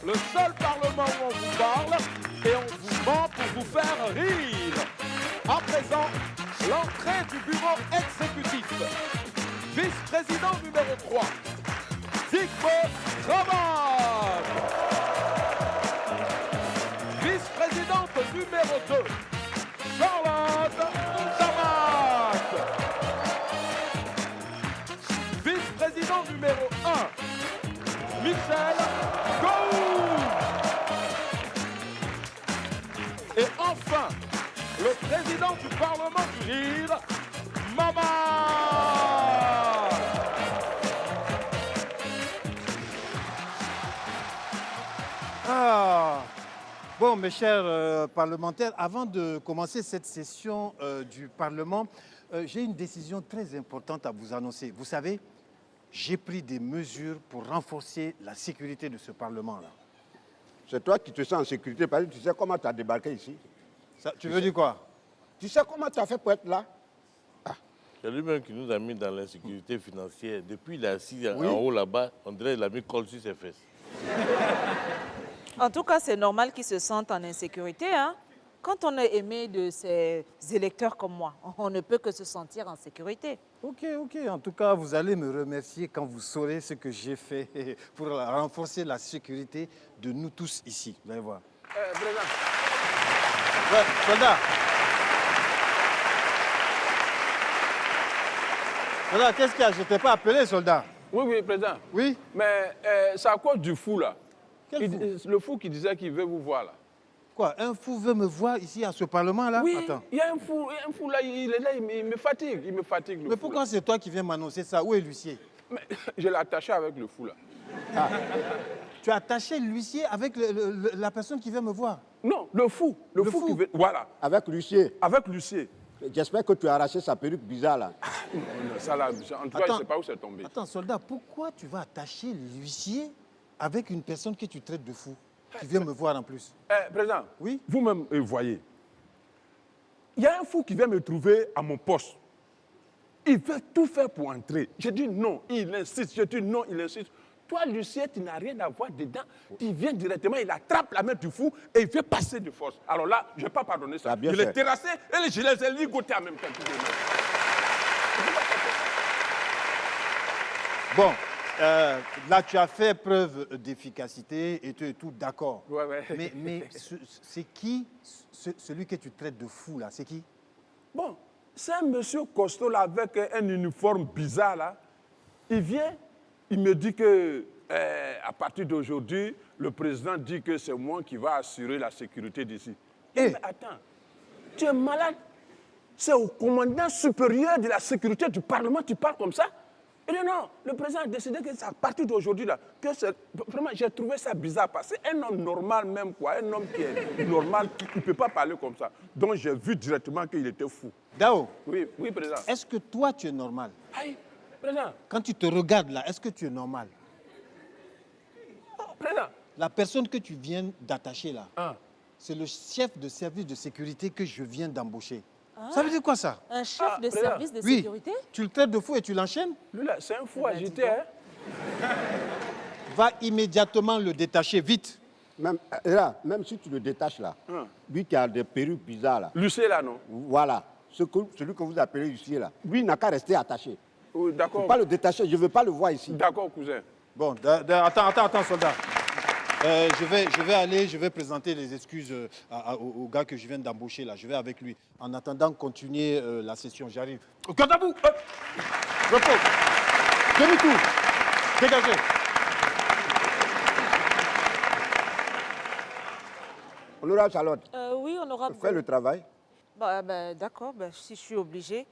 le seul parlement où on vous parle et on vous ment pour vous faire rire. À présent, l'entrée du bureau exécutif. Vice-président numéro 3, Zygmunt Travail. Vice-présidente numéro 2, Charlotte Sabat. Vice-président numéro 1, Michel Gou. Et enfin, le président du Parlement du Rire, Mama. Ah. Bon, mes chers parlementaires, avant de commencer cette session du Parlement, j'ai une décision très importante à vous annoncer. Vous savez, j'ai pris des mesures pour renforcer la sécurité de ce Parlement-là. C'est toi qui te sens en sécurité parce que tu sais comment tu as débarqué ici. Ça, tu veux dire quoi? Tu sais comment tu as fait pour être là? C'est lui-même qui nous a mis dans l'insécurité financière. Depuis il est assis en haut là-bas, on dirait qu'il a mis colle sur ses fesses. En tout cas, c'est normal qu'ils se sentent en insécurité. Hein? Quand on est aimé de ces électeurs comme moi, on ne peut que se sentir en sécurité. Ok. En tout cas, vous allez me remercier quand vous saurez ce que j'ai fait pour renforcer la sécurité de nous tous ici. Vous allez voir. Président. Ouais, soldat. Soldat, qu'est-ce qu'il y a? Je ne t'ai pas appelé, soldat. Oui, président. Oui? Mais c'est à cause du fou, là. Quel fou? Le fou qui disait qu'il veut vous voir, là. Quoi? Un fou veut me voir ici à ce Parlement-là? Oui, Attends. il y a un fou là, il est là, il me fatigue. Il me fatigue, le Mais fou, pourquoi là. c'est toi qui viens m'annoncer ça? Où est l'huissier? Mais je l'ai attaché avec le fou, là. Tu as attaché l'huissier avec la personne qui vient me voir? Non, le fou. Le fou qui veut... Voilà, Avec l'huissier. avec l'huissier. J'espère que tu as arraché sa perruque bizarre là. Ça, là, en tout cas, je Attends. ne sais pas où c'est tombé. Attends, soldat, pourquoi tu vas attacher l'huissier avec une personne que tu traites de fou, qui vient me voir en plus? Président, Oui? vous-même voyez, il y a un fou qui vient me trouver à mon poste. Il veut tout faire pour entrer. Je dis non, il insiste. Je dis non, il insiste. Toi, Lucien, tu n'as rien à voir dedans. Tu viens directement, il attrape la main du fou et il fait passer de force. Alors là, je ne vais pas pardonner ça. bien Je l'ai fait. terrassé et je les ai ligotés en même temps. Bon, là, tu as fait preuve d'efficacité et tu es tout d'accord. Ouais. Mais c'est qui, celui que tu traites de fou, là? C'est qui? Bon, c'est un monsieur costaud là, avec un uniforme bizarre là. Il vient, il me dit que à partir d'aujourd'hui, le président dit que c'est moi qui va assurer la sécurité d'ici. Mais attends, tu es malade? C'est au commandant supérieur de la sécurité du Parlement tu parles comme ça? Il dit non, le président a décidé que c'est à partir d'aujourd'hui là, que c'est... Vraiment, j'ai trouvé ça bizarre parce que c'est un homme normal même quoi, un homme qui est normal, qui ne peut pas parler comme ça. Donc j'ai vu directement qu'il était fou. Dao, Oui, président. est-ce que toi, tu es normal? Aïe, président. Quand tu te regardes là, est-ce que tu es normal? Président. La personne que tu viens d'attacher là, Ah. c'est le chef de service de sécurité que je viens d'embaucher. Ça veut dire quoi ça? Un chef de président. service de Oui, sécurité? tu le traites de fou et tu l'enchaînes? Lui là, c'est un fou ben, agité, dis donc. hein. Va immédiatement le détacher, vite. Même, là, même si tu le détaches là, lui qui a des perruques bizarres là, Lucien là, non? voilà, celui que vous appelez l'huissier là, lui il n'a qu'à rester attaché. Oui, Il ne d'accord. faut pas le détacher, je ne veux pas le voir ici. D'accord, cousin. Bon, attends, soldat. Je vais présenter les excuses au gars que je viens d'embaucher là. Je vais avec lui. En attendant, continuer la session. J'arrive. Garde à vous. Repos. Demi-tour. Dégagez. Honorable Charlotte, Oui, honorable. fais le travail. D'accord, si je suis obligée.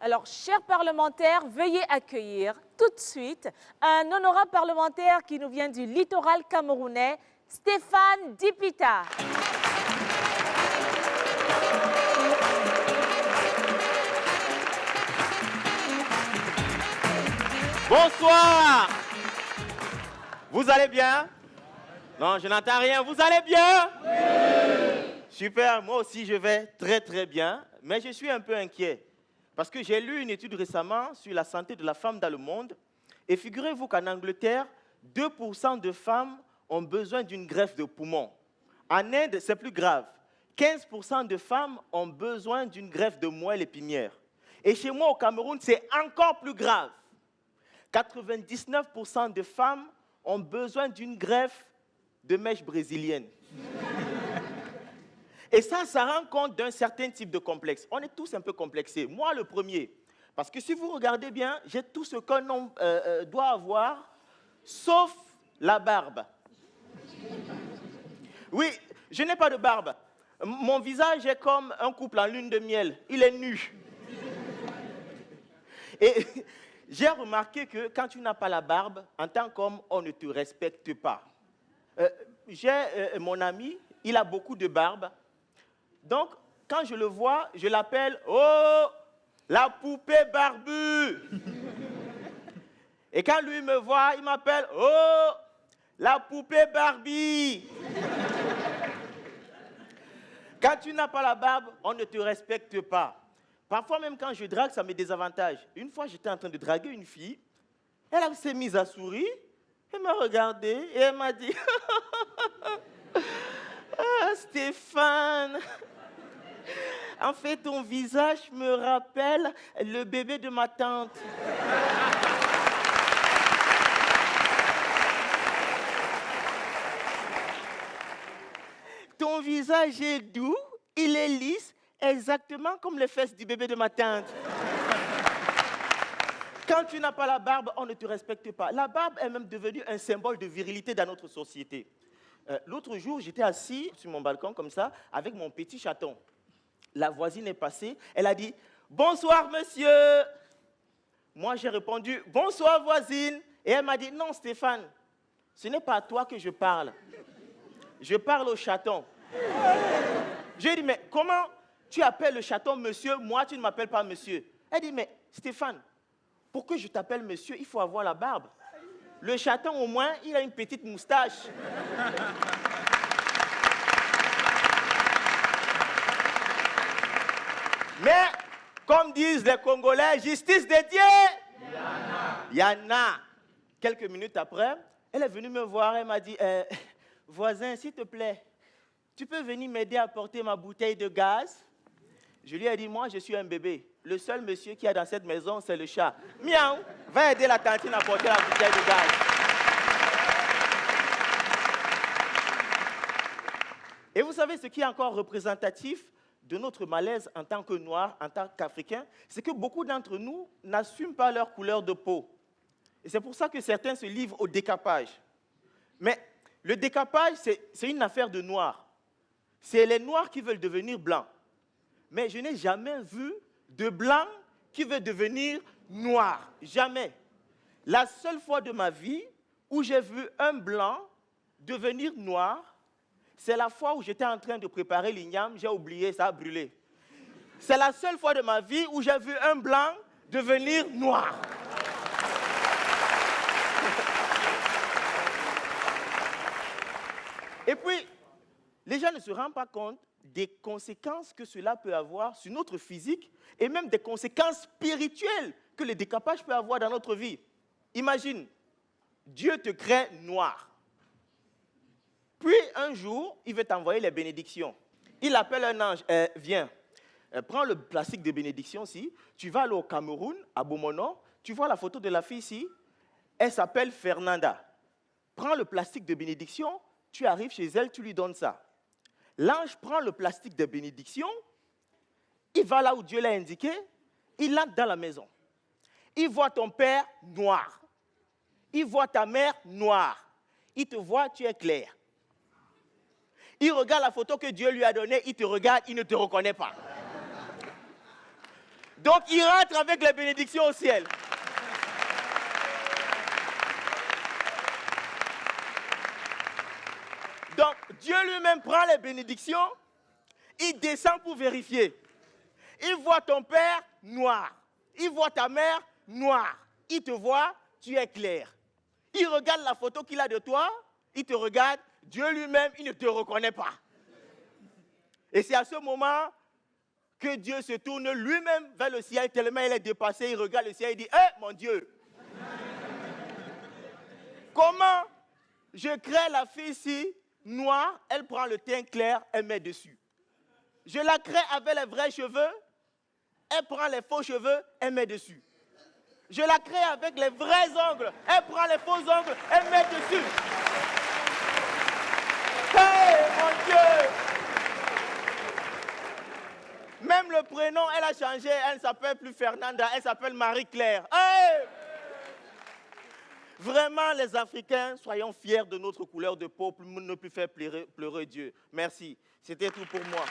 Alors, chers parlementaires, veuillez accueillir tout de suite un honorable parlementaire qui nous vient du littoral camerounais, Stéphane Dipita. Bonsoir. Vous allez bien? Non, je n'entends rien. Vous allez bien? Oui. Super, moi aussi je vais très bien, mais je suis un peu inquiet. Parce que j'ai lu une étude récemment sur la santé de la femme dans le monde. Et figurez-vous qu'en Angleterre, 2% de femmes ont besoin d'une greffe de poumon. En Inde, c'est plus grave. 15% de femmes ont besoin d'une greffe de moelle épinière. Et chez moi, au Cameroun, c'est encore plus grave. 99% de femmes ont besoin d'une greffe de mèche brésilienne. Et ça rend compte d'un certain type de complexe. On est tous un peu complexés. Moi, le premier. Parce que si vous regardez bien, j'ai tout ce qu'un homme doit avoir, sauf la barbe. Oui, je n'ai pas de barbe. Mon visage est comme un couple en lune de miel. Il est nu. Et j'ai remarqué que quand tu n'as pas la barbe, en tant qu'homme, on ne te respecte pas. J'ai mon ami, il a beaucoup de barbe. Donc, quand je le vois, je l'appelle « Oh, la poupée barbue !» Et quand lui me voit, il m'appelle « Oh, la poupée Barbie !» Quand tu n'as pas la barbe, on ne te respecte pas. Parfois, même quand je drague, ça me désavantage. Une fois, j'étais en train de draguer une fille. Elle s'est mise à sourire. Elle m'a regardé et elle m'a dit « Ah, Stéphane, en fait, ton visage me rappelle le bébé de ma tante. » Ton visage est doux, il est lisse, exactement comme les fesses du bébé de ma tante. Quand tu n'as pas la barbe, on ne te respecte pas. La barbe est même devenue un symbole de virilité dans notre société. L'autre jour, j'étais assis sur mon balcon comme ça, avec mon petit chaton. La voisine est passée, elle a dit « Bonsoir, monsieur !» Moi, j'ai répondu « Bonsoir, voisine !» Et elle m'a dit « Non, Stéphane, ce n'est pas à toi que je parle. Je parle au chaton. » Je lui ai dit « Mais comment tu appelles le chaton monsieur, moi tu ne m'appelles pas monsieur ?» Elle dit « Mais Stéphane, pour que je t'appelle monsieur, il faut avoir la barbe. Le chaton, au moins, il a une petite moustache. » Mais, comme disent les Congolais, justice dédiée, il y en a. Quelques minutes après, elle est venue me voir, elle m'a dit « Voisin, s'il te plaît, tu peux venir m'aider à porter ma bouteille de gaz ?» Je lui ai dit « Moi, je suis un bébé. Le seul monsieur qui est dans cette maison, c'est le chat. Miaou, va aider la tantine à porter la bouteille de gaz. » Et vous savez ce qui est encore représentatif de notre malaise en tant que Noirs, en tant qu'Africains, c'est que beaucoup d'entre nous n'assument pas leur couleur de peau. Et c'est pour ça que certains se livrent au décapage. Mais le décapage, c'est une affaire de Noirs. C'est les Noirs qui veulent devenir blancs. Mais je n'ai jamais vu de blanc qui veut devenir noir. Jamais. La seule fois de ma vie où j'ai vu un blanc devenir noir, c'est la fois où j'étais en train de préparer l'igname, j'ai oublié, ça a brûlé. C'est la seule fois de ma vie où j'ai vu un blanc devenir noir. Et puis, les gens ne se rendent pas compte des conséquences que cela peut avoir sur notre physique et même des conséquences spirituelles que le décapage peut avoir dans notre vie. Imagine, Dieu te crée noir. Puis, un jour, il veut t'envoyer les bénédictions. Il appelle un ange, viens, prends le plastique de bénédiction ici, tu vas aller au Cameroun, à Bomono, tu vois la photo de la fille ici, elle s'appelle Fernanda. Prends le plastique de bénédiction, tu arrives chez elle, tu lui donnes ça. L'ange prend le plastique de bénédiction, il va là où Dieu l'a indiqué, il entre dans la maison. Il voit ton père noir, il voit ta mère noire, il te voit, tu es clair. Il regarde la photo que Dieu lui a donnée, il te regarde, il ne te reconnaît pas. Donc il rentre avec les bénédictions au ciel. Donc Dieu lui-même prend les bénédictions, il descend pour vérifier. Il voit ton père noir, il voit ta mère noire, il te voit, tu es clair. Il regarde la photo qu'il a de toi, il te regarde, Dieu lui-même, il ne te reconnaît pas. Et c'est à ce moment que Dieu se tourne lui-même vers le ciel, tellement il est dépassé, il regarde le ciel et dit « Eh, mon Dieu, comment Je crée la fille ici, noire, elle prend le teint clair, elle met dessus. Je la crée avec les vrais cheveux, elle prend les faux cheveux, elle met dessus. Je la crée avec les vrais ongles, elle prend les faux ongles, elle met dessus. Hey, mon Dieu! Même le prénom, elle a changé, elle ne s'appelle plus Fernanda, elle s'appelle Marie-Claire. Hey! Vraiment, les Africains, soyons fiers de notre couleur de peau pour ne plus faire pleurer Dieu. Merci. C'était tout pour moi.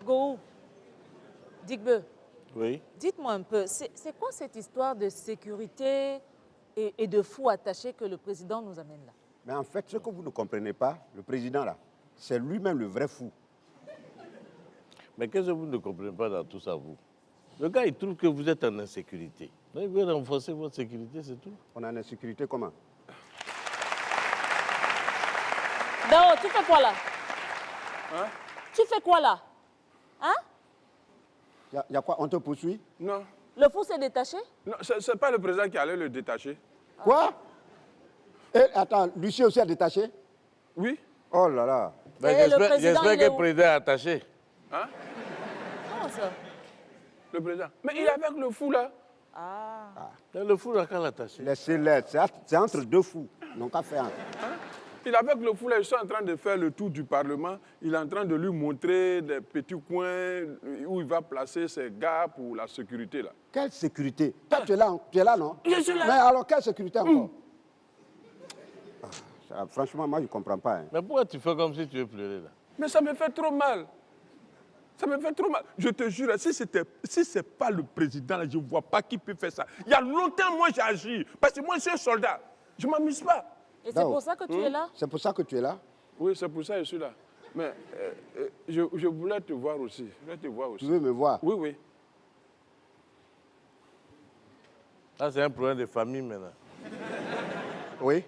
Go, Digbe, Oui. dites-moi un peu, c'est quoi cette histoire de sécurité et de fous attachés que le président nous amène là? Mais en fait, ce que vous ne comprenez pas, le président là, c'est lui-même le vrai fou. Mais qu'est-ce que vous ne comprenez pas dans tout ça, vous? Le gars, il trouve que vous êtes en insécurité. Donc, il veut renforcer votre sécurité, c'est tout. On a une insécurité comment? Dao, tu fais quoi là? Hein? Tu fais quoi là? Hein? Y a quoi? On te poursuit? Non, Le fou s'est détaché? non, c'est pas le président qui allait le détacher. Quoi? Et attends, Lucie aussi a détaché? Oui. Oh là là. Ben, Et le président, j'espère il que est le où? président est attaché. Hein? Comment ça? Le président. Mais il est avec le fou là. Ah. Mais le fou n'a qu'à l'attacher. Laissez-les, c'est entre deux fous. Ils n'ont qu'à faire. Il est avec le fou là, ils sont en train de faire le tour du Parlement. Il est en train de lui montrer des petits coins où il va placer ses gars pour la sécurité là. Quelle sécurité? Toi, tu es là, non? Je suis là. Mais alors, quelle sécurité encore? Franchement, moi, je ne comprends pas. Hein. Mais pourquoi tu fais comme si tu veux pleurer là? Mais ça me fait trop mal. Ça me fait trop mal. Je te jure, si ce n'est pas le président, là, je ne vois pas qui peut faire ça. Il y a longtemps, moi, j'ai agi. Parce que moi, je suis un soldat. Je ne m'amuse pas. Et c'est Dao. pour ça que tu es là? C'est pour ça que tu es là? Oui, c'est pour ça que je suis là. Mais je voulais te voir aussi. Je voulais te voir aussi. Tu veux me voir? Oui, oui. Là, c'est un problème de famille maintenant. Oui.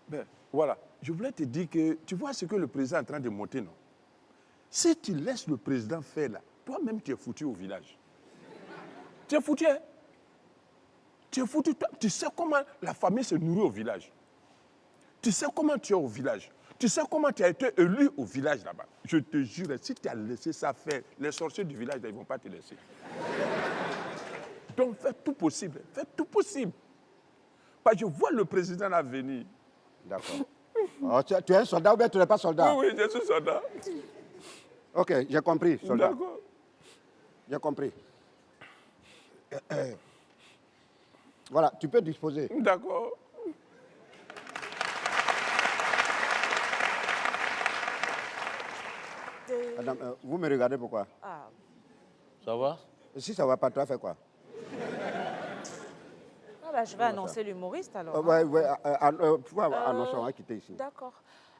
Ben, voilà. Je voulais te dire que tu vois ce que le président est en train de monter, non? Si tu laisses le président faire là, toi-même, tu es foutu au village. Tu es foutu, hein? Tu es foutu. Toi, tu sais comment la famille se nourrit au village. Tu sais comment tu es au village. Tu sais comment tu as été élu au village là-bas. Je te jure, si tu as laissé ça faire, les sorciers du village, là, ils ne vont pas te laisser. Donc, fais tout possible. Fais tout possible. Parce que je vois le président là venir. D'accord. Oh, tu es un soldat ou bien tu n'es pas soldat? Oui, oui, je suis soldat. Ok, j'ai compris, soldat. D'accord. J'ai compris. Voilà, tu peux disposer. D'accord. Madame, vous me regardez pourquoi? Ah. Ça va? Et si ça ne va pas, toi, fais quoi? Ah bah, je vais annoncer l'humoriste alors. Ouais, annoncer, on va quitter ici. D'accord.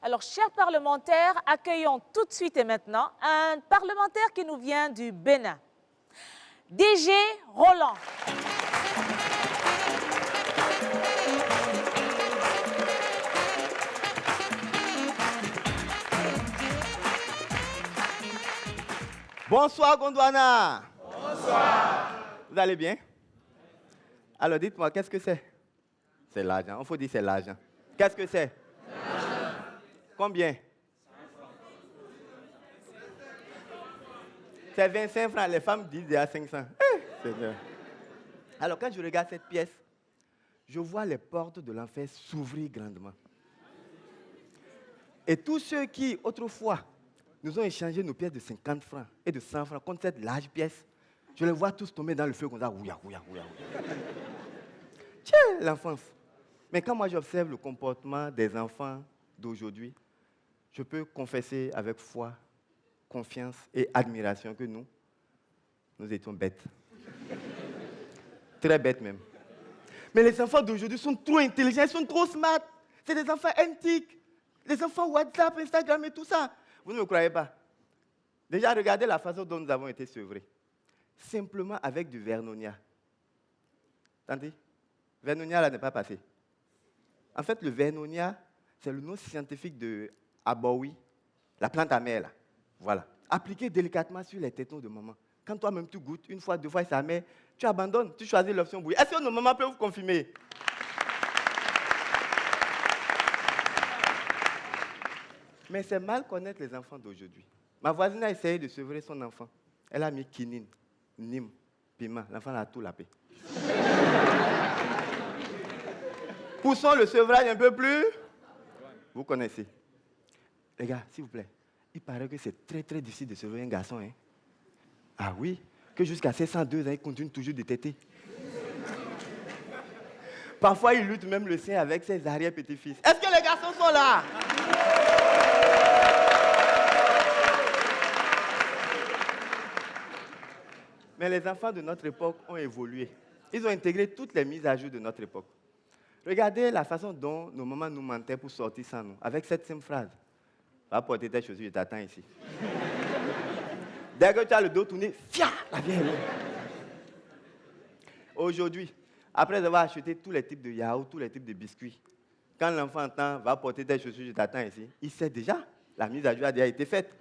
Alors, chers parlementaires, accueillons tout de suite et maintenant un parlementaire qui nous vient du Bénin. DG Roland. Bonsoir Gondwana. Bonsoir. Vous allez bien? Alors dites-moi, qu'est-ce que c'est? C'est l'argent. Il faut dire c'est l'argent. Qu'est-ce que c'est? L'argent. Combien? C'est 25 francs. Les femmes disent déjà 500. Seigneur. Alors quand je regarde cette pièce, je vois les portes de l'enfer s'ouvrir grandement. Et tous ceux qui, autrefois, nous ont échangé nos pièces de 50 francs et de 100 francs contre cette large pièce, je les vois tous tomber dans le feu comme ça. Ouya, ouya, ouya, ouya. Tiens, l'enfance. Mais quand moi j'observe le comportement des enfants d'aujourd'hui, je peux confesser avec foi, confiance et admiration que nous étions bêtes. Très bêtes même. Mais les enfants d'aujourd'hui sont trop intelligents, ils sont trop smart. C'est des enfants antiques. Les enfants WhatsApp, Instagram et tout ça. Vous ne me croyez pas? Déjà, regardez la façon dont nous avons été sevrés. Simplement avec du Vernonia. Attendez, Vernonia là n'est pas passé. En fait, le Vernonia, c'est le nom scientifique de Abowi, la plante amère là. Voilà. Appliquez délicatement sur les tétons de maman. Quand toi-même tu goûtes, une fois, deux fois, ça met, tu abandonnes, tu choisis l'option bouillie. Est-ce que nos mamans peuvent vous confirmer? Mais c'est mal connaître les enfants d'aujourd'hui. Ma voisine a essayé de sevrer son enfant. Elle a mis quinine, nîmes, piment. L'enfant a tout lapé. Poussons le sevrage un peu plus. Vous connaissez. Les gars, s'il vous plaît, il paraît que c'est très très difficile de sevrer un garçon. Hein? Ah oui, que jusqu'à ses 102 ans, il continue toujours de téter. Parfois, il lutte même le sein avec ses arrière-petits-fils. Est-ce que les garçons sont là? Mais les enfants de notre époque ont évolué. Ils ont intégré toutes les mises à jour de notre époque. Regardez la façon dont nos mamans nous mentaient pour sortir sans nous, avec cette simple phrase. Va porter tes chaussures, je t'attends ici. Dès que tu as le dos tourné, fia, la vieille est là. Aujourd'hui, après avoir acheté tous les types de yaourts, tous les types de biscuits, quand l'enfant entend, va porter tes chaussures, je t'attends ici, il sait déjà, la mise à jour a déjà été faite.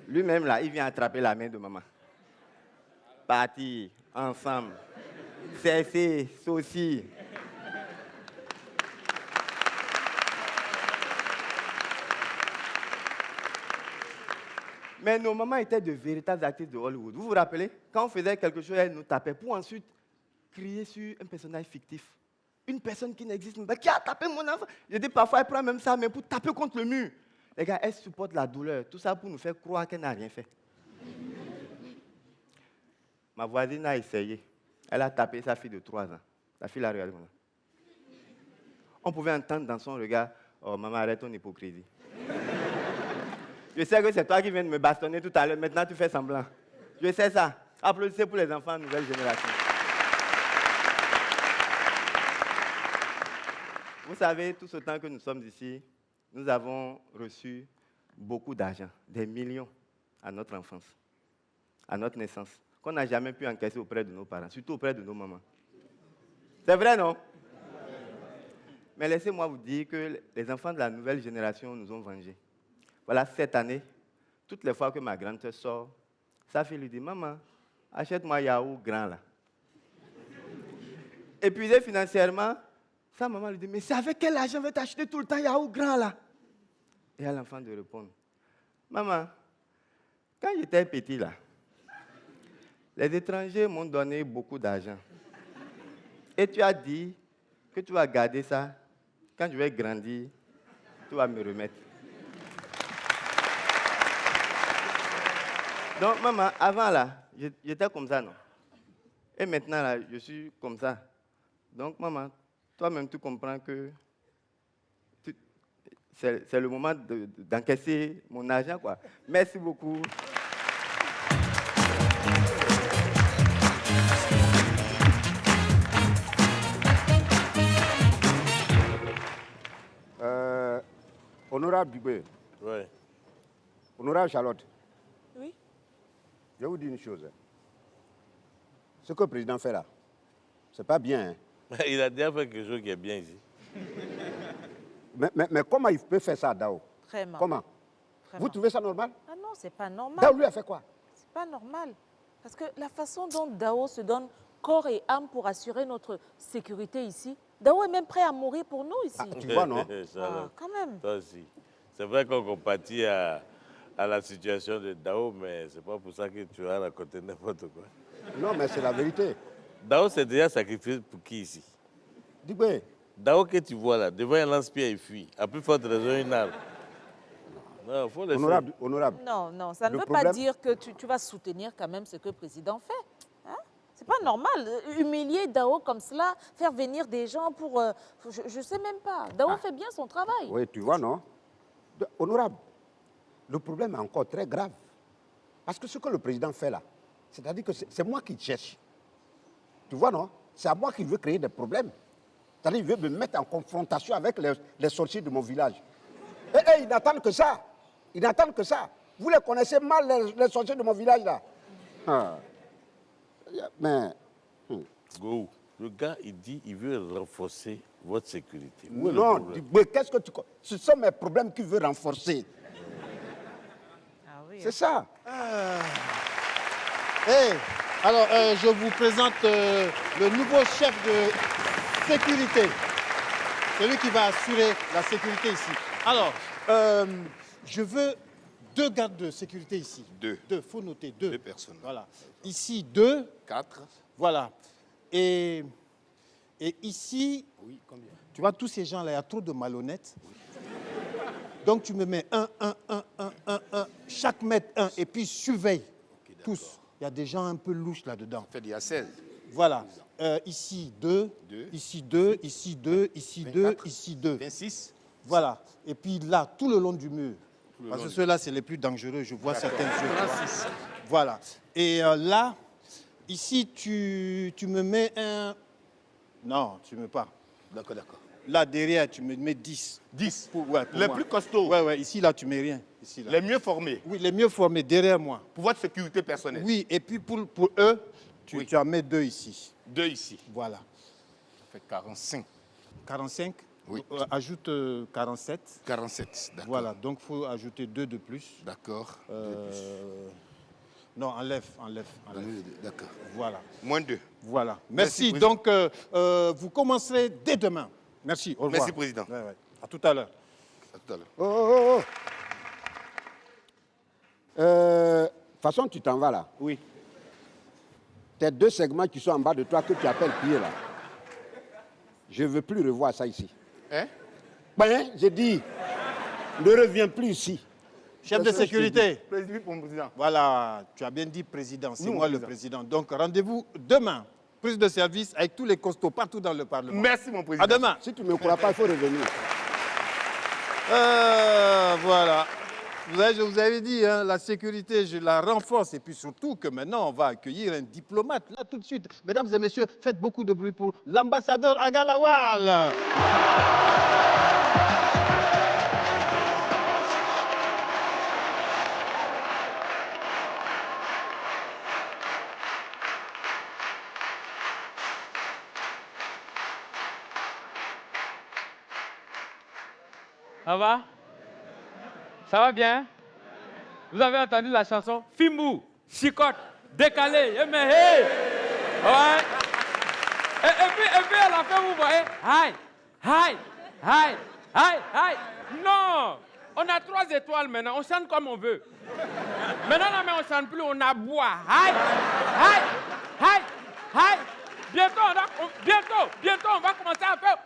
Lui-même, là, il vient attraper la main de maman. Partir ensemble, cesser, saucir. Mais nos mamans étaient de véritables actrices de Hollywood. Vous vous rappelez? Quand on faisait quelque chose, elles nous tapaient pour ensuite crier sur un personnage fictif. Une personne qui n'existe pas, qui a tapé mon enfant. Je dis parfois, elle prend même ça, mais pour taper contre le mur. Les gars, elle supporte la douleur. Tout ça pour nous faire croire qu'elle n'a rien fait. Ma voisine a essayé. Elle a tapé sa fille de 3 ans. La fille l'a regardé comme ça. On pouvait entendre dans son regard, oh maman, arrête ton hypocrisie. Je sais que c'est toi qui viens de me bastonner tout à l'heure. Maintenant, tu fais semblant. Je sais ça. Applaudissez pour les enfants de nouvelle génération. Vous savez, tout ce temps que nous sommes ici, nous avons reçu beaucoup d'argent, des millions à notre enfance, à notre naissance, qu'on n'a jamais pu encaisser auprès de nos parents, surtout auprès de nos mamans. C'est vrai, non? Mais laissez-moi vous dire que les enfants de la nouvelle génération nous ont vengés. Voilà, cette année, toutes les fois que ma grande-sœur sort, sa fille lui dit, maman, achète-moi un yaourt grand là. Épuisée financièrement, sa maman lui dit, mais c'est avec quel argent vais t'acheter tout le temps un yaourt grand là? Et à l'enfant de répondre, maman, quand j'étais petit là, les étrangers m'ont donné beaucoup d'argent. Et tu as dit que tu vas garder ça, quand je vais grandir, tu vas me remettre. Donc, maman, avant, là, j'étais comme ça, non? Et maintenant, là, je suis comme ça. Donc, maman, toi-même, tu comprends que c'est le moment d'encaisser mon argent, quoi. Merci beaucoup. Honorable Dubé. Oui. Honorable Charlotte. Oui. Je vais vous dire une chose. Ce que le président fait là, c'est pas bien. Hein? Il a déjà fait quelque chose qui est bien ici. Mais comment il peut faire ça à Dao? Très mal. Comment? Vraiment. Vous trouvez ça normal? Ah non, c'est pas normal. Dao lui a fait quoi? C'est pas normal. Parce que la façon dont Dao se donne corps et âme pour assurer notre sécurité ici, Dao est même prêt à mourir pour nous ici. Ah, tu vois, non? Ah, quand même. Toi aussi. C'est vrai qu'on compatit à la situation de Dao, mais c'est pas pour ça que tu vas raconter n'importe quoi. Non, mais c'est la vérité. Dao s'est déjà sacrifié pour qui ici? Dubé. Dao que tu vois là, devant un lance-pierre, il fuit. À plus forte raison, une arme. Non, il faut laisser. Honorable. Non, non, ça ne Le veut problème- pas dire que tu vas soutenir quand même ce que le président fait. Hein? C'est pas normal. Humilier Dao comme cela, faire venir des gens pour... je ne sais même pas. Dao fait bien son travail. Oui, tu vois, non? Honorable, le problème est encore très grave. Parce que ce que le président fait là, c'est-à-dire que c'est moi qui cherche. Tu vois, non? C'est à moi qu'il veut créer des problèmes. C'est-à-dire qu'il veut me mettre en confrontation avec les sorciers de mon village. Et ils n'attendent que ça. Ils n'attendent que ça. Vous les connaissez mal, les sorciers de mon village là. Ah. Mais... Go. Le gars, il dit qu'il veut renforcer votre sécurité. Où est le Non, problème? mais qu'est-ce que tu... Ce sont mes problèmes qu'il veut renforcer. Ah Oui, C'est ça. Alors, je vous présente le nouveau chef de sécurité. Celui qui va assurer la sécurité ici. Alors, je veux 2 gardes de sécurité ici. 2. Il faut noter 2. 2 personnes. Voilà. Ici, 2. 4. Voilà. Et ici, Oui, combien? tu vois, tous ces gens-là, il y a trop de malhonnêtes. Donc, tu me mets 1. Chaque mètre 1. Et puis, surveille tous. Il y a des gens un peu louches là-dedans. En fait, il y a 16. Voilà. Ici 2, ici 2, ici 2, ici 2, 24, ici 2. 26. Voilà. Et puis là, tout le long du mur. Parce que ceux-là, c'est les plus dangereux. Je vois certains yeux. 36. Voilà. Et là, ici, tu me mets un... Non, tu ne mets pas. D'accord, d'accord. Là, derrière, tu me mets 10. 10. Pour Les moi. plus costauds. Ouais. Ici, là, tu ne mets rien. Ici, là. Les mieux formés. Oui, les mieux formés, derrière moi. Pour votre sécurité personnelle. Oui, et puis pour eux, tu Oui. en mets 2 ici. 2 ici. Voilà. Ça fait 45. 45. Oui. Ajoute 47. 47. D'accord. Voilà, donc il faut ajouter 2 de plus. D'accord. Non, enlève. D'accord. Voilà. Moins 2. Voilà. Merci. Président. Donc, vous commencerez dès demain. Merci. Au revoir. Merci, Président. Ouais. À tout à l'heure. À tout à l'heure. Oh. De toute façon, tu t'en vas là. Oui. Tes 2 segments qui sont en bas de toi que tu appelles pieds là. Je ne veux plus revoir ça ici. Hein? Ben, j'ai dit, ne reviens plus ici. Chef de sécurité. Président. Voilà, tu as bien dit président. C'est Nous, moi le président. Donc, rendez-vous demain. Prise de service avec tous les costauds partout dans le Parlement. Merci, mon président. À demain. Si tu ne me crois pas, il faut revenir. Voilà. Je vous avais dit, hein, la sécurité, je la renforce. Et puis surtout que maintenant, on va accueillir un diplomate. Là, tout de suite. Mesdames et messieurs, faites beaucoup de bruit pour l'ambassadeur Agalawal. Ça va? Ça va bien? Vous avez entendu la chanson Fimbu, chicotte, décalé, mais hey! Ouais. Et puis à la fin, vous voyez, hi. Non! On a 3 étoiles maintenant, on chante comme on veut. Maintenant, non, mais on ne chante plus, on aboie. Hi. Bientôt, on va commencer à faire.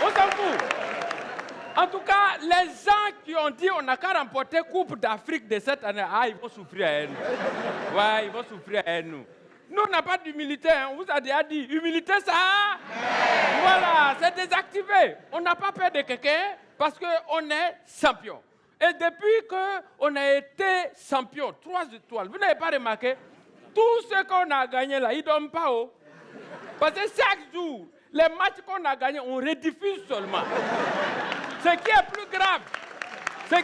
On s'en fout. En tout cas, les gens qui ont dit on n'a qu'à remporter Coupe d'Afrique de cette année, ils vont souffrir à nous. Ouais, ils vont souffrir à nous. Nous, on n'a pas d'humilité, hein. On vous a déjà dit. Humilité, ça. Voilà, c'est désactivé. On n'a pas peur de quelqu'un parce qu'on est champion. Et depuis qu'on a été champion, 3 étoiles, vous n'avez pas remarqué, tout ce qu'on a gagné là, ils ne donnent pas haut. Parce que chaque jour, les matchs qu'on a gagnés, on rediffuse seulement. Ce qui est plus grave, et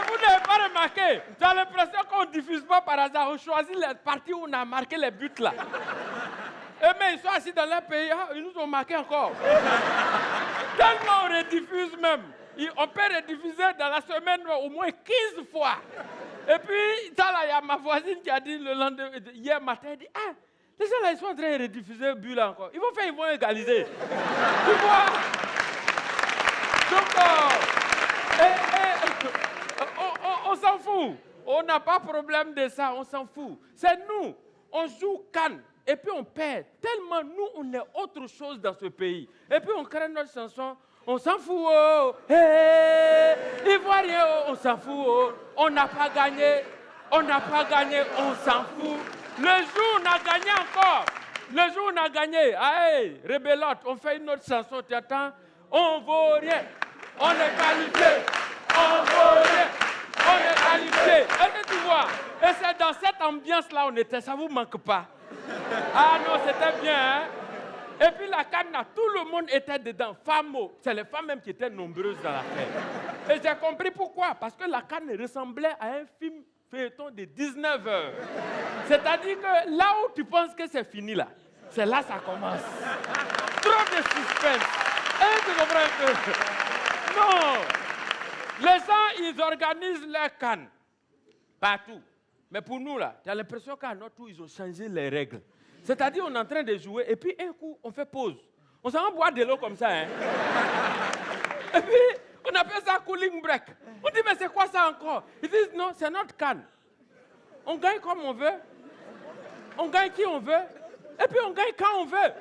vous n'avez pas remarqué, j'ai l'impression qu'on ne diffuse pas par hasard, on choisit les parties où on a marqué les buts là. Mais ils sont assis dans leur pays, ils nous ont marqué encore. Tellement on rediffuse même. On peut rediffuser dans la semaine au moins 15 fois. Et puis, ça là, il y a ma voisine qui a dit le lendemain, hier matin, elle dit, les gens là, ils sont en train de rediffuser le but là encore. Ils vont égaliser. Tu vois? Donc, on s'en fout. On n'a pas problème de ça, on s'en fout. C'est nous, on joue Cannes. Et puis on perd. Tellement nous, on est autre chose dans ce pays. Et puis on crée notre chanson. On s'en fout, oh. Hey, Ivoirien, oh. On s'en fout, oh. On n'a pas gagné, on s'en fout. Le jour où on a gagné encore, hey, Rebelote, on fait une autre chanson, tu attends? On vaut rien, on est qualifié, on vaut rien, on est qualifié. Est-ce que tu vois? Et c'est dans cette ambiance-là on était, ça vous manque pas? Ah non, c'était bien, hein? Et puis la canne, tout le monde était dedans. Femmes, c'est les femmes même qui étaient nombreuses dans la fête. Et j'ai compris pourquoi. Parce que la canne ressemblait à un film feuilleton de 19 heures. C'est-à-dire que là où tu penses que c'est fini, là, c'est là que ça commence. Trop de suspense. Tu comprends un peu? Non. Les gens, ils organisent leur canne. Partout. Mais pour nous, là, tu as l'impression qu'à notre tour, ils ont changé les règles. C'est-à-dire, on est en train de jouer, et puis un coup, on fait pause. On s'en va boire de l'eau comme ça, hein. Et puis, on appelle ça cooling break. On dit, mais c'est quoi ça encore? Ils disent, non, c'est notre canne. On gagne comme on veut. On gagne qui on veut. Et puis, on gagne quand on veut.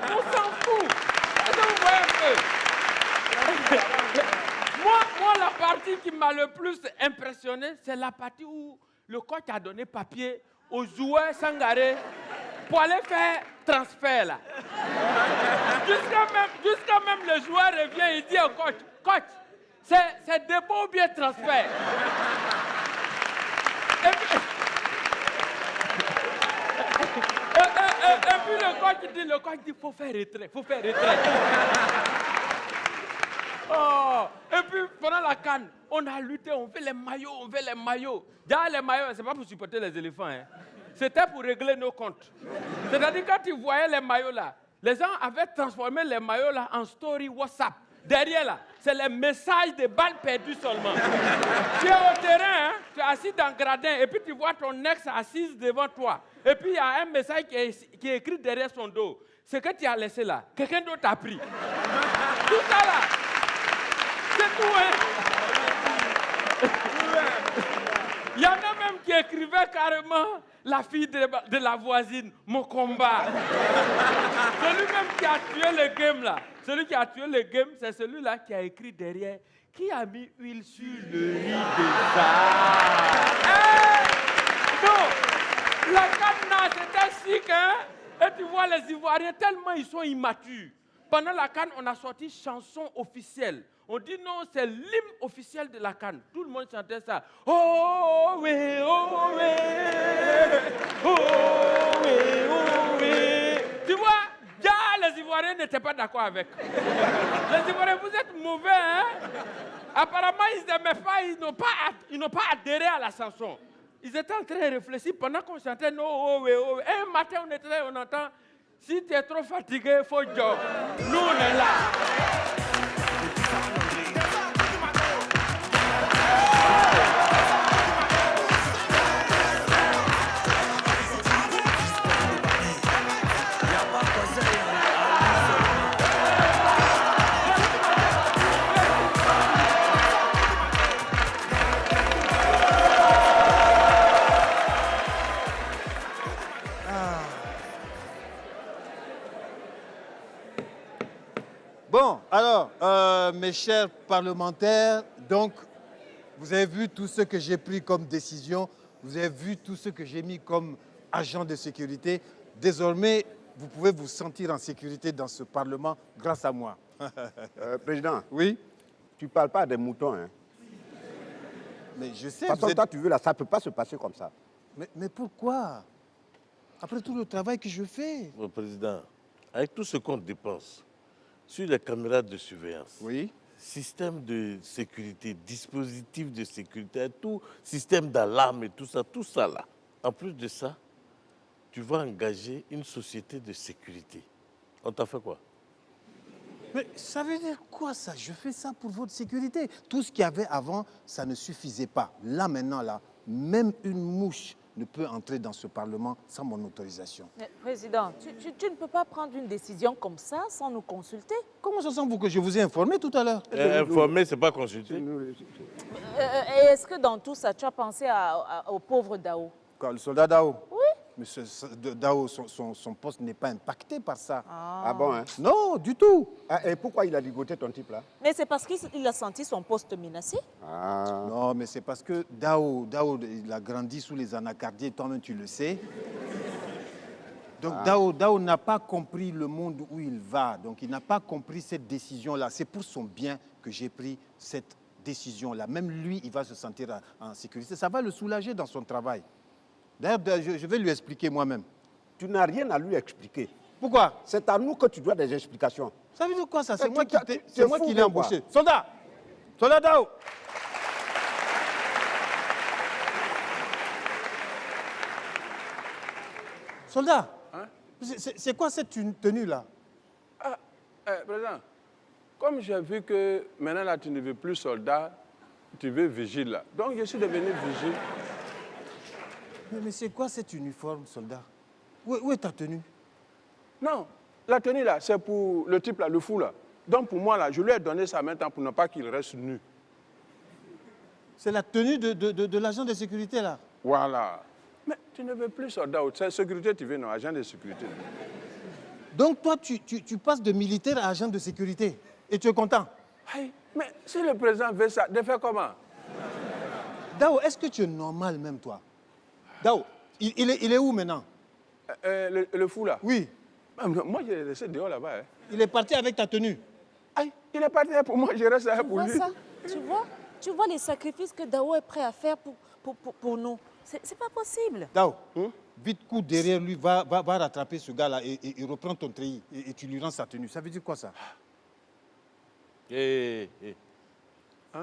On s'en fout. Est-ce que vous voyez un peu? Moi, la partie qui m'a le plus impressionné, c'est la partie où le coach a donné papier aux joueurs Sangaré pour aller faire transfert là. Jusqu'à même le joueur revient, il dit au coach, coach, c'est dépôt ou bien transfert? Et puis le coach dit, faut faire retrait, faut faire retrait. Oh, et puis pendant la CAN, on a lutté, on fait les maillots, Dans les maillots, c'est pas pour supporter les éléphants, hein. C'était pour régler nos comptes. C'est-à-dire quand tu voyais les maillots là, les gens avaient transformé les maillots là en story WhatsApp. Derrière là, c'est les messages de balles perdues seulement. Tu es au terrain, hein, tu es assis dans le gradin, et puis tu vois ton ex assise devant toi. Et puis il y a un message qui est écrit derrière son dos. Ce que tu as laissé là, quelqu'un d'autre a pris. Tout ça là. C'est tout, hein? Il y en a même qui écrivaient carrément la fille de la voisine, mon combat. Celui-même qui a tué le game là, celui qui a tué le game, c'est celui-là qui a écrit derrière, qui a mis huile sur le riz des arts. Non, la CAN, c'était chic, hein? Et tu vois les Ivoiriens, tellement ils sont immatures. Pendant la CAN, on a sorti chanson officielle. On dit non, c'est l'hymne officiel de la CAN. Tout le monde chantait ça. Oh oui, oh oui, oh oui, oh oui. Tu vois, déjà les Ivoiriens n'étaient pas d'accord avec. Les Ivoiriens, vous êtes mauvais, hein? Apparemment, ils n'aimaient pas, ils n'ont pas adhéré à la chanson. Ils étaient en train de réfléchir pendant qu'on chantait non, oh oui, oh oui. Et un matin, on entend, si tu es trop fatigué, il faut job. Nous, on est là. Bon, alors, mes chers parlementaires, donc, vous avez vu tout ce que j'ai pris comme décision, vous avez vu tout ce que j'ai mis comme agent de sécurité. Désormais, vous pouvez vous sentir en sécurité dans ce Parlement grâce à moi. Président, Oui? tu ne parles pas des moutons, hein. Mais je sais... De toute façon, toi, tu veux là, ça ne peut pas se passer comme ça. Mais pourquoi? Après tout le travail que je fais. Mon président, avec tout ce qu'on dépense sur les caméras de surveillance, Oui? système de sécurité, dispositif de sécurité, tout système d'alarme et tout ça là. En plus de ça, tu vas engager une société de sécurité. On t'a fait quoi? Mais ça veut dire quoi ça? Je fais ça pour votre sécurité. Tout ce qu'il y avait avant, ça ne suffisait pas. Là maintenant, là, même une mouche ne peut entrer dans ce Parlement sans mon autorisation. Mais, Président, tu ne peux pas prendre une décision comme ça sans nous consulter. Comment ça semble que je vous ai informé tout à l'heure? Informer, c'est pas consulter. Et est-ce que dans tout ça, tu as pensé au pauvre Dao? Quoi, le soldat Dao? Oui. Mais Dao, son poste n'est pas impacté par ça. Ah bon, hein? Non, du tout. Ah, et pourquoi il a ligoté ton type là? Mais c'est parce qu'il a senti son poste menacé. Ah. Non, mais c'est parce que Dao, il a grandi sous les anacardiers, toi-même tu le sais. Donc Dao n'a pas compris le monde où il va. Donc il n'a pas compris cette décision-là. C'est pour son bien que j'ai pris cette décision-là. Même lui, il va se sentir en sécurité. Ça va le soulager dans son travail. D'ailleurs, je vais lui expliquer moi-même. Tu n'as rien à lui expliquer. Pourquoi? C'est à nous que tu dois des explications. Ça veut dire quoi ça? C'est Mais moi fou, qui l'ai embauché. Soldat! Soldat Dao! Soldat, Hein? c'est quoi cette tenue-là? Président, comme j'ai vu que maintenant là, tu ne veux plus soldat, tu veux vigile là. Donc je suis devenu vigile. Mais c'est quoi cet uniforme, soldat? Où est ta tenue? Non, la tenue là, c'est pour le type là, le fou là. Donc pour moi là, je lui ai donné ça maintenant pour ne pas qu'il reste nu. C'est la tenue de l'agent de sécurité, là. Voilà. Mais tu ne veux plus soldat, c'est sécurité, tu veux, non, agent de sécurité. Donc toi, tu passes de militaire à agent de sécurité. Et tu es content? Aïe, mais si le président veut ça, de faire comment? Dao, est-ce que tu es normal même, toi? Dao, il est où maintenant? Le fou là? Oui. Moi, je l'ai laissé dehors là-bas. Hein. Il est parti avec ta tenue. Aïe, il est parti pour moi, je reste là Tu pour vois lui. ça? Tu vois les sacrifices que Dao est prêt à faire pour nous. C'est pas possible. Dao, vite cours derrière lui, va rattraper ce gars-là et reprends ton treillis et tu lui rends sa tenue. Ça veut dire quoi, ça? Hein?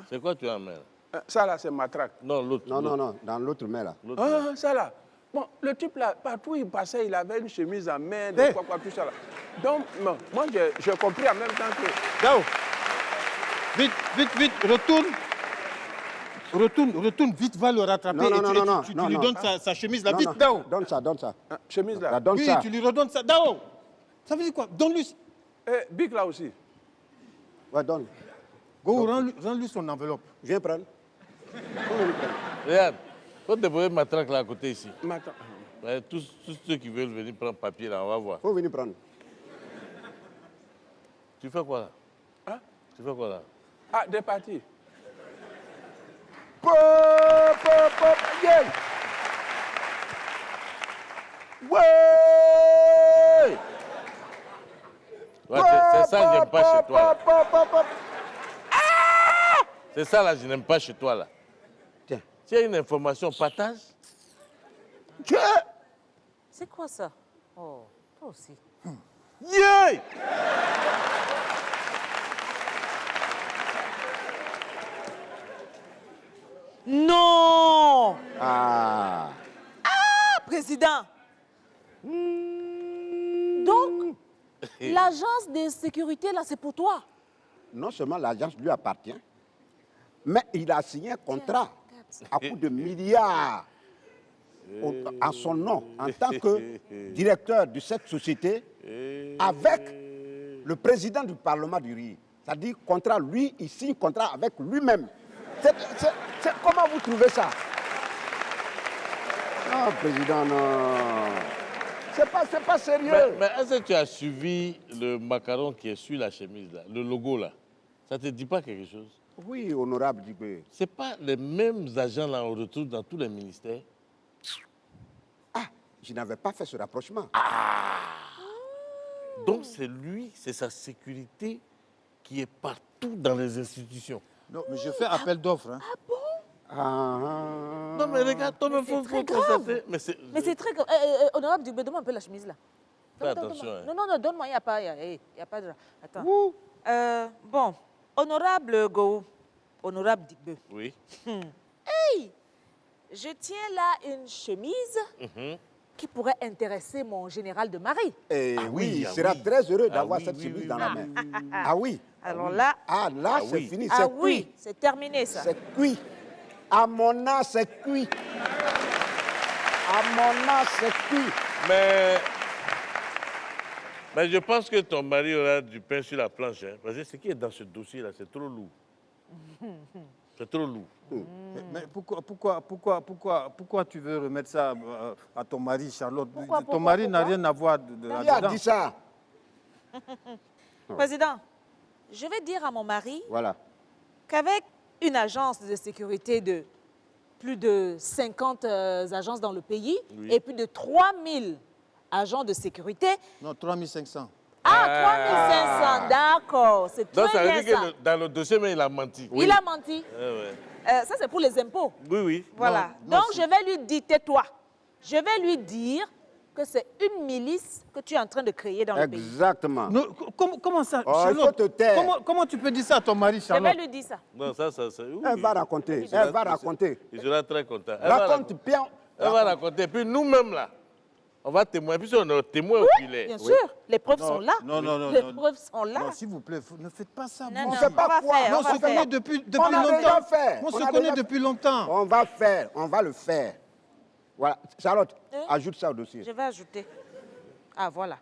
C'est quoi tu as en main là? Ça là, c'est matraque. Non, l'autre. Non, dans l'autre main là. Ah, ça là. Bon, le type là, partout où il passait, il avait une chemise en main, de quoi, tout ça là. Donc, bon, moi, j'ai compris en même temps que... Dao, vite, retourne vite, va le rattraper tu lui donnes sa chemise là, vite, Dao. Donne ça. Chemise là. Donne Oui, ça. tu lui redonnes ça. Dao, ça veut dire quoi? Donne-lui. Big là aussi. Ouais, donne. Go, rends-lui son enveloppe. Viens prendre. Regarde, faut déposer ma traque là à côté ici. Mais attends. Ouais, tous ceux qui veulent venir prendre papier là, on va voir. Faut venir prendre. Tu fais quoi là? Hein? Tu fais quoi là? Ah, des parties. Yeah. Ouais. Ouais, c'est ça que j'aime pas chez toi. Là. C'est ça là, je n'aime pas chez toi là. Tiens. S'il y a une information, partage. C'est quoi ça? Oh, toi aussi. Yeah! Non! Ah. Président! Donc, l'agence de sécurité, là, c'est pour toi? Non seulement l'agence lui appartient, mais il a signé un contrat à coût de milliards en son nom, en tant que directeur de cette société, avec le président du Parlement du Riz. C'est-à-dire, contrat, lui, il signe contrat avec lui-même. Comment vous trouvez ça? Non, président, non. C'est pas sérieux. Mais est-ce que tu as suivi le macaron qui est sur la chemise là, le logo là? Ça te dit pas quelque chose? Oui, honorable Dibé. C'est pas les mêmes agents là on retrouve dans tous les ministères? Ah, je n'avais pas fait ce rapprochement. Donc c'est lui, c'est sa sécurité qui est partout dans les institutions. Non, mais je fais appel d'offres. Hein. Non mais regarde, toi même faut constater. Mais c'est très grave. Honorable Dubé, donne-moi un peu la chemise là. Fais attention. Hein. Non, donne-moi, il n'y a pas. Y a pas de... Attends. Bon, honorable Go, honorable Dubé. Oui. Hey! Je tiens là une chemise qui pourrait intéresser mon général de Marie. Et oui, il sera très heureux d'avoir oui, cette oui, chemise oui, dans oui, la oui, main. Ah oui. Alors là, Là, c'est oui. fini, ah c'est oui, cuit. c'est terminé ça. C'est cuit. À mon âge, c'est cuit. À mon âge, c'est cuit. Mais je pense que ton mari aura du pain sur la planche. Hein, parce que ce qui est dans ce dossier-là, c'est trop lourd. C'est trop lourd. Mais pourquoi tu veux remettre ça à ton mari, Charlotte? Ton mari n'a rien à voir Qui a dit ça? Président, je vais dire à mon mari Voilà. qu'avec une agence de sécurité de plus de 50 agences dans le pays et plus de 3000 agents de sécurité. Non, 3500. Ah, 3500, d'accord. C'est Donc ça très bien veut dire ça. que dans le dossier, mais il a menti. Il a menti. Ouais. Ça, c'est pour les impôts. Oui, oui. Voilà. Non, Donc, je vais lui dire, tais-toi. Je vais lui dire que c'est une milice que tu es en train de créer dans le pays. Exactement. Non, comment ça, Oh, il faut Charlotte? te taire. Comment tu peux dire ça à ton mari, Je Charlotte? vais lui dire ça. Non, ça, oui. Elle va raconter. Elle va raconter. Il sera très content. Raconte bien. Elle va raconter. Puis nous-mêmes, là, On va témoigner, puisqu'on est témoin oculaire. Bien sûr, les preuves sont là. Non, non, non. Les non. preuves sont là. Non, s'il vous plaît, ne faites pas ça. Non, Bon, non, fait pas on va quoi? faire, Mais on on va se connaît faire. depuis On a longtemps. déjà fait. On On se a connaît déjà depuis fait. longtemps. On va faire, on va le faire. Voilà. Charlotte, ajoute ça au dossier. Je vais ajouter. Ah, voilà.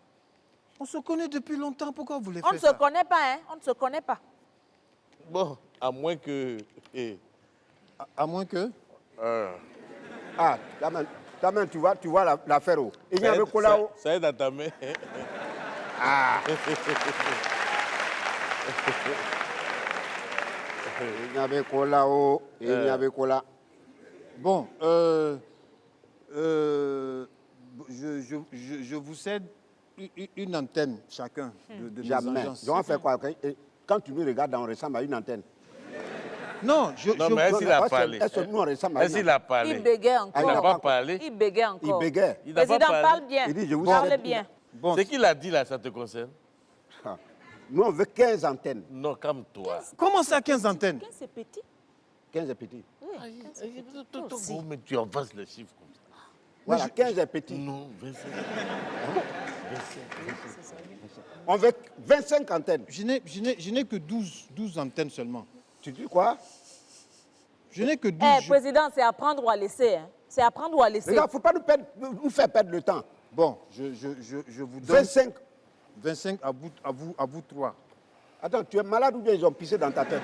On se connaît depuis longtemps. Pourquoi vous voulez On ne faire se ça? connaît pas, hein. On ne se connaît pas. Bon, à moins que... À moins que... Ah, ta main, tu vois l'affaire. Il y a le cola. Ça aide à ta main. Il y avait cola. Il y avait cola. Bon, je vous cède une antenne chacun de nos Jamais. agences. Donc on fait quoi? Quand tu me regardes, on ressemble à une antenne. Non, Non, mais est-ce qu'il a parlé? Est-ce que nous, on ressemble à Est-ce une qu'il a Il parlé? bégait encore. Il n'a pas parlé. Il bégait Il encore. bégaye. Il n'a pas Président, parlé. parle bien. Il dit, je vous Parle cède. bien. bon, Ce qu'il a dit là, ça te concerne? Nous, on veut 15 antennes. Non, calme-toi. comment ça, 15 antennes? C'est petit. 15 est petit. Mais tu avances les chiffres comme ça. Voilà, 15 est petit. Non, 25. On veut 25 antennes. Je n'ai que 12 antennes seulement. Tu dis quoi? Je n'ai que 12. Eh, président, c'est à prendre ou à laisser. Hein. C'est à prendre ou à laisser. Les gars, il ne faut pas nous faire perdre le temps. Bon, je vous donne 25. à vous trois. Attends, tu es malade ou bien ils ont pissé dans ta tête?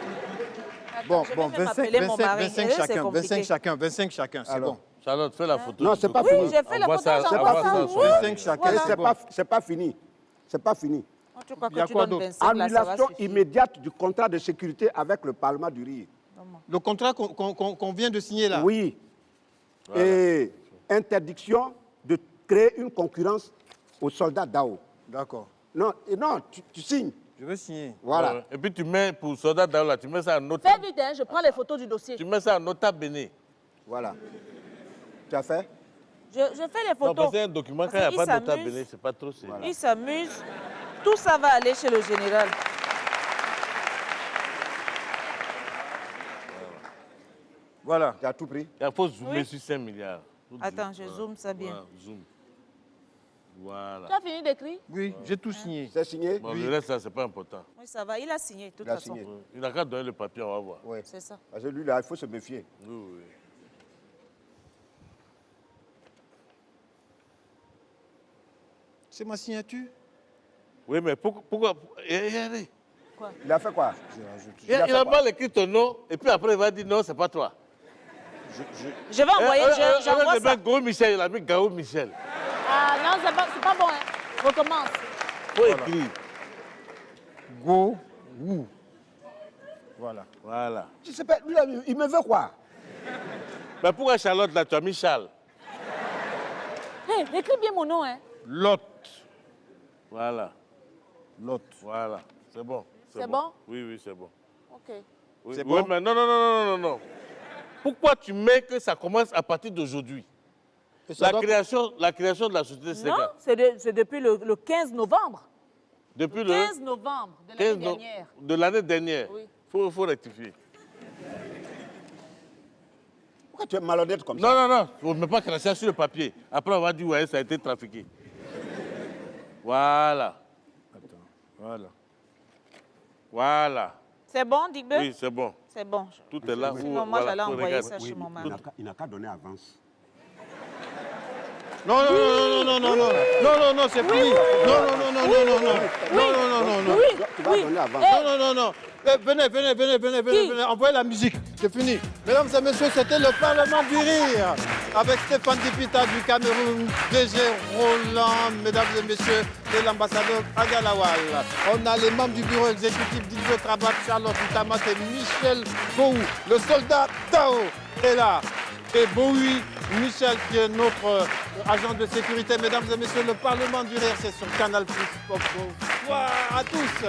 Bon, je vais bon, même 25 appeler mon mari. 25 C'est chacun, compliqué. 25 chacun, c'est Alors. bon. Charlotte, fais la photo. Non, du c'est pas document. Oui, fini. j'ai fait la Envoie photo, ça, j'envoie envoie ça. ça Oui. sur 25 chacun, Voilà. c'est C'est pas fini. C'est pas fini. Oh, tu crois Il y a que tu quoi donnes d'autre? 25, là, ça va Annulation suffire. immédiate du contrat de sécurité avec le Parlement du Rire. Le contrat qu'on vient de signer là. Oui. Et interdiction de créer une concurrence aux soldats d'Ao. D'accord. Non, tu signes. Je vais signer. Voilà. Ouais. Et puis tu mets pour soldat là, tu mets ça en nota. Fais vite, hein, je prends les photos du dossier. Tu mets ça en nota bene. Voilà. Tu as fait? Je fais les Non, parce photos. que c'est un document, quand il Parce n'y a pas de qu'il nota s'amuse. bene, c'est pas trop sérieux. Il s'amuse. Tout ça va aller chez le général. Voilà. Tu as tout pris? Il faut zoomer Oui. sur 5 milliards. Faut Attends, zoomer. je zoome ça bien. Voilà, zoom. Voilà. Tu as fini d'écrire? Oui, j'ai tout signé. C'est signé? Bon, le reste, ça, c'est pas important. Oui, ça va. Il a signé, de toute Il a façon. signé. Il n'a qu'à donner le papier, on va voir. Oui. C'est ça. Parce que lui, là, il faut se méfier. Oui, oui. C'est ma signature. Oui, mais pourquoi regardez. Il a fait quoi? Il a mal écrit ton nom, et puis après, il va dire non, c'est pas toi. Je vais envoyer, j'envoie ça. Gao Michel, il a mis Gao Michel. Ah non, c'est pas bon. Hein. Recommence. Il faut écrire. Go, Wu. Voilà. Voilà. Je sais pas, lui, là, il me veut quoi? Mais pourquoi Charlotte, là, tu as mis Charles? Hé, écris bien mon nom, hein. Lot. Voilà. Lot. Voilà. C'est bon. C'est bon? Oui, oui, c'est bon. Ok. Oui, C'est oui, bon? mais non. Pourquoi tu mets que ça commence à partir d'aujourd'hui? Et ça La doit- création de la société Non, Sénégal. c'est depuis le 15 novembre. Depuis 15 novembre de l'année 15 dernière. de l'année dernière. Oui. Faut rectifier. Pourquoi tu es malhonnête comme ça? Non. On ne met pas cracher sur le papier. Après, on va dire, ouais, ça a été trafiqué. Voilà. Voilà. Voilà. C'est bon, Digbe? Oui, c'est bon. C'est bon. Tout est là. Sinon, moi, j'allais envoyer ça chez mon mari. Il n'a qu'à donner avance. Non, c'est fini. Non. Tu vas donner avance. Non. Venez. Envoyez la musique. C'est fini. Mesdames et messieurs, c'était le Parlement du Rire avec Stéphane Dipita du Cameroun, DG Roland, mesdames et messieurs, et l'ambassadeur Agalawal. On a les membres du bureau exécutif Dilbo Trabat, Charlotte Utamat et Michel Bou. Le soldat Tao est là. Et Boui, Michel, qui est notre agent de sécurité. Mesdames et messieurs, le Parlement du Rire, c'est sur Canal+. Bonsoir à tous.